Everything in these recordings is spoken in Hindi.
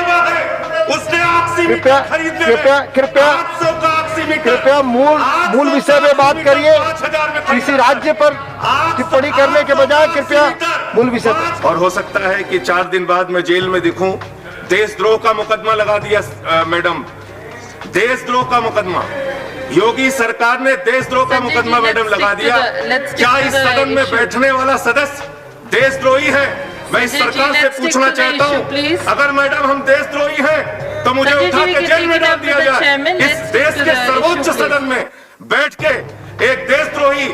बाबा है, उसने कृपया कृपया कृपया कृपया मूल विषय में बात करिए। किसी राज्य पर टिप्पणी करने के बजाय कृपया मूल विषय पर। और हो सकता है कि 4 दिन बाद मैं जेल में दिखूं। देशद्रोह का मुकदमा लगा दिया मैडम, देशद्रोह का मुकदमा। योगी सरकार ने देशद्रोह का मुकदमा मैडम लगा दिया। क्या इस सदन में बैठने वाला सदस्य देशद्रोही है? मैं इस सरकार से पूछना चाहता हूं, अगर मैडम हम देशद्रोही हैं तो मुझे उठा के जेल में डाल दिया जाए। इस देश के सर्वोच्च सदन में बैठ के एक देशद्रोही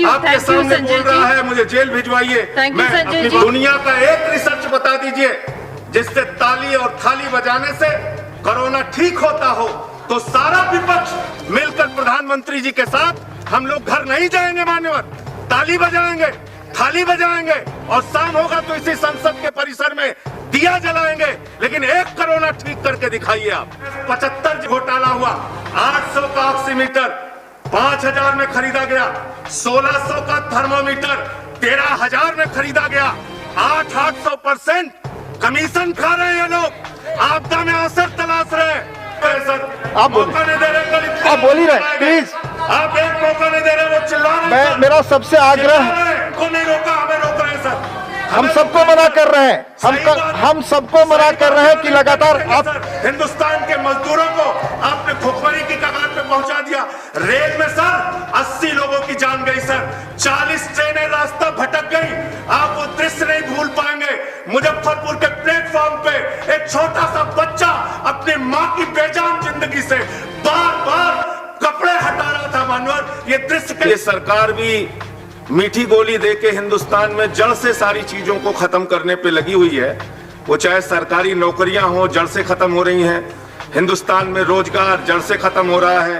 आपके सामने बोल रहा है मुझे जेल भिजवाइए। मैं अपनी दुनिया का एक रिसर्च बता दीजिए जिससे ताली और थाली बजाने से कोरोना ठीक होता हो, तो सारा विपक्ष मिलकर प्रधानमंत्री जी के साथ हम लोग घर नहीं जाएंगे मान्यवर, ताली बजाएंगे, थाली बजाएंगे और शाम होगा तो इसी संसद के परिसर में दिया जलाएंगे। लेकिन एक कोरोना ठीक करके दिखाइए आप। 75 घोटाला हुआ, 800 का ऑक्सीमीटर 5000 में खरीदा गया, 1600 का थर्मोमीटर 13000 में खरीदा गया। 800% कमीशन खा रहे हैं ये लोग, आपदा में अवसर तलाश रहे हैं। आप मौका नहीं दे रहे, आप बोल ही रहे, प्लीज आप एक मौका नहीं दे रहे, वो चिल्ला रहे। मैं मेरा सबसे आग्रह, को नहीं रोका, हमें रोक रहे हैं सर। हम सबको मना कर रहे हैं, हम सबको मना कर रहे हैं कि लगातार आप हिंदुस्तान के मजदूरों को आपने भुखमरी की कगार पे पहुंचा दिया। रेल में सर 80 लोगों की जान गई सर, 40 ट्रेनें रास्ता भटक गई। आप वो दृश्य नहीं भूल पाएंगे। मुजफ्फरपुर के प्लेटफॉर्म पे एक छोटा सा बच्चा अपनी माँ की बेजान जिंदगी से बार बार कपड़े हटा रहा था मानवर। ये दृश्य, ये सरकार भी मीठी गोली देके हिंदुस्तान में जड़ से सारी चीजों को खत्म करने पे लगी हुई है। वो चाहे सरकारी नौकरियां हो, जड़ से खत्म हो रही हैं। हिंदुस्तान में रोजगार जड़ से खत्म हो रहा है।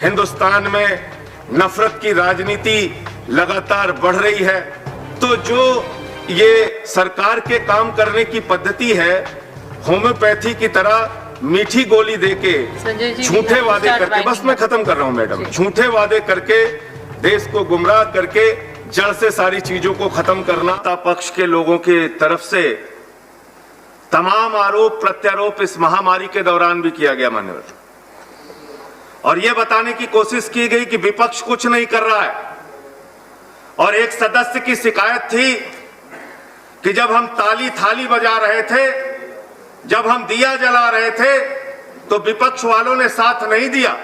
हिंदुस्तान में नफरत की राजनीति लगातार बढ़ रही है। तो जो ये सरकार के काम करने की पद्धति है, होम्योपैथी की तरह मीठी गोली देके, झूठे वादे करके, बस मैं खत्म कर रहा हूं मैडम, झूठे वादे करके देश को गुमराह करके जड़ से सारी चीजों को खत्म करना। पक्ष के लोगों के तरफ से तमाम आरोप प्रत्यारोप इस महामारी के दौरान भी किया गया मान्यवर, और यह बताने की कोशिश की गई कि विपक्ष कुछ नहीं कर रहा है। और एक सदस्य की शिकायत थी कि जब हम ताली थाली बजा रहे थे, जब हम दिया जला रहे थे, तो विपक्ष वालों ने साथ नहीं दिया।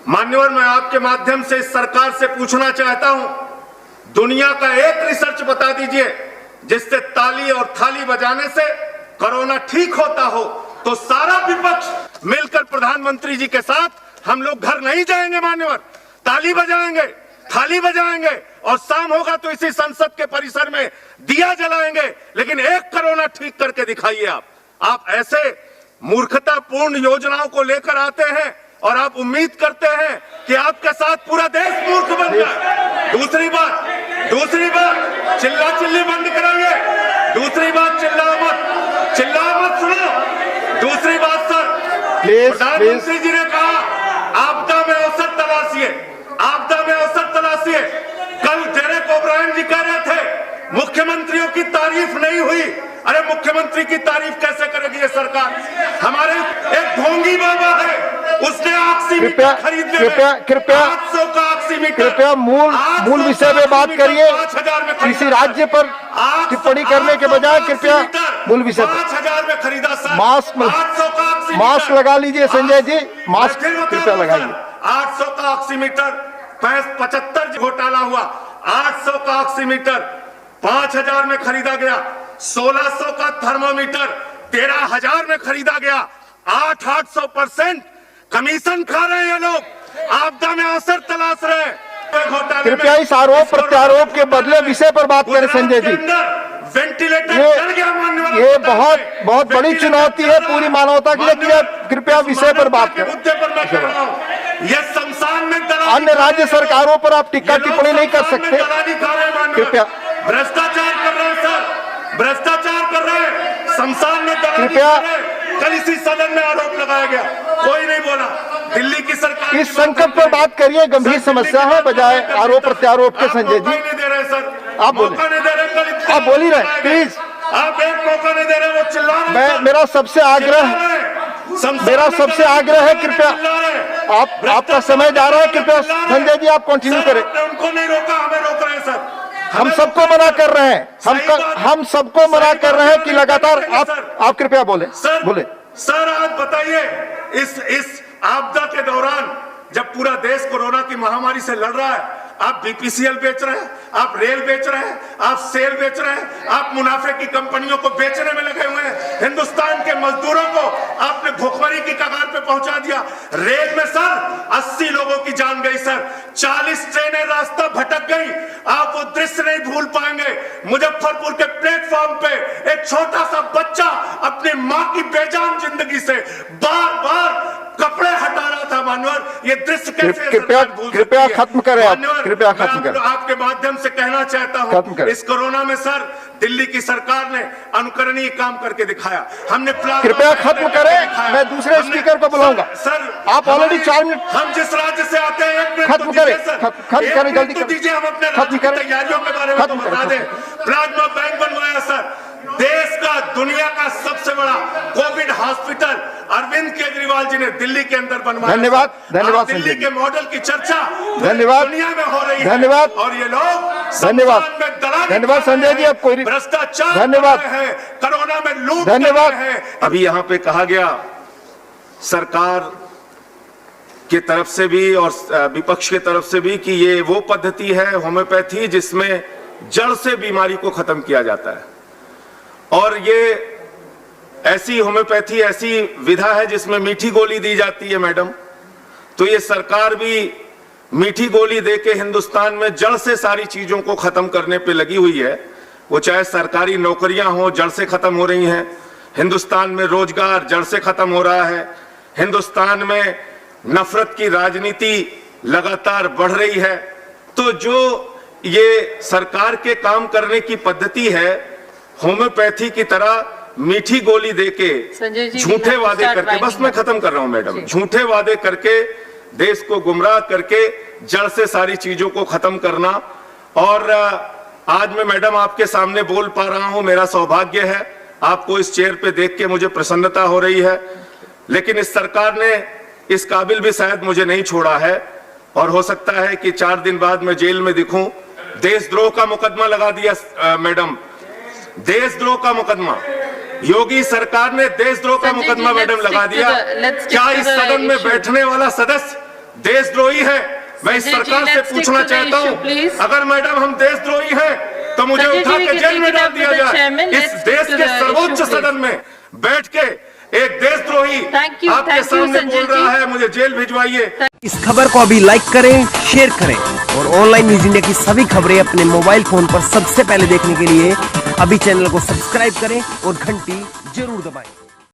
मान्यवर, मैं आपके माध्यम से इस सरकार से पूछना चाहता हूं, दुनिया का एक रिसर्च बता दीजिए जिससे ताली और थाली बजाने से कोरोना ठीक होता हो, तो सारा विपक्ष मिलकर प्रधानमंत्री जी के साथ हम लोग घर नहीं जाएंगे मान्यवर, ताली बजाएंगे, थाली बजाएंगे और शाम होगा तो इसी संसद के परिसर में दिया जलाएंगे। लेकिन एक कोरोना ठीक करके दिखाइए आप ऐसे मूर्खतापूर्ण योजनाओं को लेकर आते हैं और आप उम्मीद करते हैं कि आपके साथ पूरा देश मूर्ख बन जाए। दूसरी बात चिल्ला चिल्ली बंद कराइए। दूसरी बात चिल्ला मत सुनो। दूसरी बात सर, प्रधानमंत्री जी ने कहा आपदा में अवसर तलाशिए, आपदा में अवसर तलाशिए। कल डेरेक ओब्रायन जी कह रहे थे मुख्यमंत्रियों की तारीफ नहीं हुई। अरे मुख्यमंत्री की तारीफ कैसे करेगी ये सरकार? हमारे एक ढोंगी बाबा है, उसने ऑक्सीमीटर खरीद लिया। कृपया 800 का ऑक्सीमीटर। कृपया मूल विषय में बात करिए। किसी राज्य पर टिप्पणी करने के बजाय कृपया मूल विषय पर। 5000 में खरीदा सर। मास्क लगा लीजिए संजय जी, मास्क कृपया लगाइए। 800 का ऑक्सीमीटर 75 घोटाला हुआ, 800 का ऑक्सीमीटर 5000 में खरीदा गया, 1600 का थर्मोमीटर 13000 में खरीदा गया। 800% कमीशन खा रहे हैं ये लोग, आपदा में अवसर तलाश रहे हैं। कृपया इस आरोप प्रत्यारोप के बदले विषय पर बात करें संजय जी। ये बहुत बड़ी चुनौती है पूरी मानवता के लिए। कृपया विषय पर बात करें। ये शमशान में अन्य राज्य सरकारों पर आप टिक्का टिप्पणी नहीं कर सकते। कृपया भ्रष्टाचार कर रहे हैं सर, भ्रष्टाचार कर रहे हैं, शमशान में कृपया। कल इसी सदन में आरोप लगाया गया, कोई नहीं बोला। दिल्ली की सरकार इस संकट पर बात करिए, गंभीर समस्या है, बजाय आरोप प्रत्यारोप के संजय जी। नहीं दे रहे सर, आप बोल ही रहे, प्लीज आप एक मौका नहीं दे रहे, वो चिल्ला रहे हैं। मेरा सबसे आग्रह है, कृपया आपका समय जा रहा है, कृपया संजय जी आप कंटिन्यू करें। उनको नहीं रोका, हमें रोक रहे हैं सर। हम सबको मना कर रहे हैं, हम सबको मना कर रहे हैं कि लगातार आप कृपया बोले। सर आज बताइए, इस आपदा के दौरान जब पूरा देश कोरोना की महामारी से लड़ रहा है, आप बीपीसीएल बेच रहे हैं, आप रेल बेच रहे हैं, आप सेल बेच रहे हैं, आप मुनाफे की कंपनियों को बेचने में लगे हुए हैं। हिंदुस्तान के मजदूरों को आपने भुखमरी की कगार पे पहुंचा दिया। रेल में सर 80 लोगों की जान गई सर, 40 ट्रेनें रास्ता भटक गई। आप वो दृश्य नहीं भूल पाएंगे, मुजफ्फरपुर के प्लेटफॉर्म पे एक छोटा सा बच्चा अपनी माँ की बेजान जिंदगी से बार बार कपड़े हटा रहा था। मानवर, ये दृश्य कैसे कृपया खत्म करें, कृपया खत्म करें। आपके माध्यम से कहना चाहता हूं, इस कोरोना में सर दिल्ली की सरकार ने अनुकरणीय काम करके दिखाया। हमने कृपया खत्म करें, मैं दूसरे स्पीकर को बुलाऊंगा। सर आप ऑलरेडी 4 मिनट, हम जिस राज्य से आते हैं, खत्म करें जल्दी दीजिए। हम अपने राज्य की तैयारियों के बारे में तो बता दें। प्लाज्मा बैंक बनवाया सर, देश का, दुनिया का सबसे बड़ा कोविड हॉस्पिटल अरविंद केजरीवाल जी ने दिल्ली के अंदर बनवाया। धन्यवाद दिल्ली के मॉडल की चर्चा धन्यवाद दुनिया में हो रही है। धन्यवाद। और ये लोग धन्यवाद संजय जी, अब कोई भ्रष्टाचार धन्यवाद है, कोरोना में लूट धन्यवाद है। अभी यहाँ पे कहा गया सरकार की तरफ से भी और विपक्ष की तरफ से भी कि ये वो पद्धति है होम्योपैथी जिसमें जड़ से बीमारी को खत्म किया जाता है, और ये ऐसी होम्योपैथी, ऐसी विधा है जिसमें मीठी गोली दी जाती है मैडम। तो ये सरकार भी मीठी गोली देके हिंदुस्तान में जड़ से सारी चीजों को खत्म करने पे लगी हुई है। वो चाहे सरकारी नौकरियां हो, जड़ से खत्म हो रही हैं। हिंदुस्तान में रोजगार जड़ से खत्म हो रहा है। हिंदुस्तान में नफरत की राजनीति लगातार बढ़ रही है। तो जो ये सरकार के काम करने की पद्धति है, होम्योपैथी की तरह मीठी गोली देके, झूठे वादे करके, बस मैं खत्म कर रहा हूं मैडम, झूठे वादे करके देश को गुमराह करके जड़ से सारी चीजों को खत्म करना। और आज मैं मैडम आपके सामने बोल पा रहा हूं, मेरा सौभाग्य है। आपको इस चेयर पे देख के मुझे प्रसन्नता हो रही है, लेकिन इस सरकार ने इस काबिल भी शायद मुझे नहीं छोड़ा है, और हो सकता है कि 4 दिन बाद मैं जेल में दिखूं। देशद्रोह का मुकदमा लगा दिया मैडम, देशद्रोह का मुकदमा। योगी सरकार ने देशद्रोह का मुकदमा मैडम लगा दिया। क्या इस सदन में बैठने वाला सदस्य देशद्रोही है? मैं इस सरकार से पूछना चाहता हूं, अगर मैडम हम देशद्रोही हैं तो मुझे उठा के जेल में डाल दिया जाए। इस देश के सर्वोच्च सदन में बैठ के एक देशद्रोही आपके सामने बोल रहा है, मुझे जेल भिजवाइए। इस खबर को अभी लाइक करें, शेयर करें, और ऑनलाइन न्यूज इंडिया की सभी खबरें अपने मोबाइल फोन पर सबसे पहले देखने के लिए अभी चैनल को सब्सक्राइब करें और घंटी जरूर दबाएं।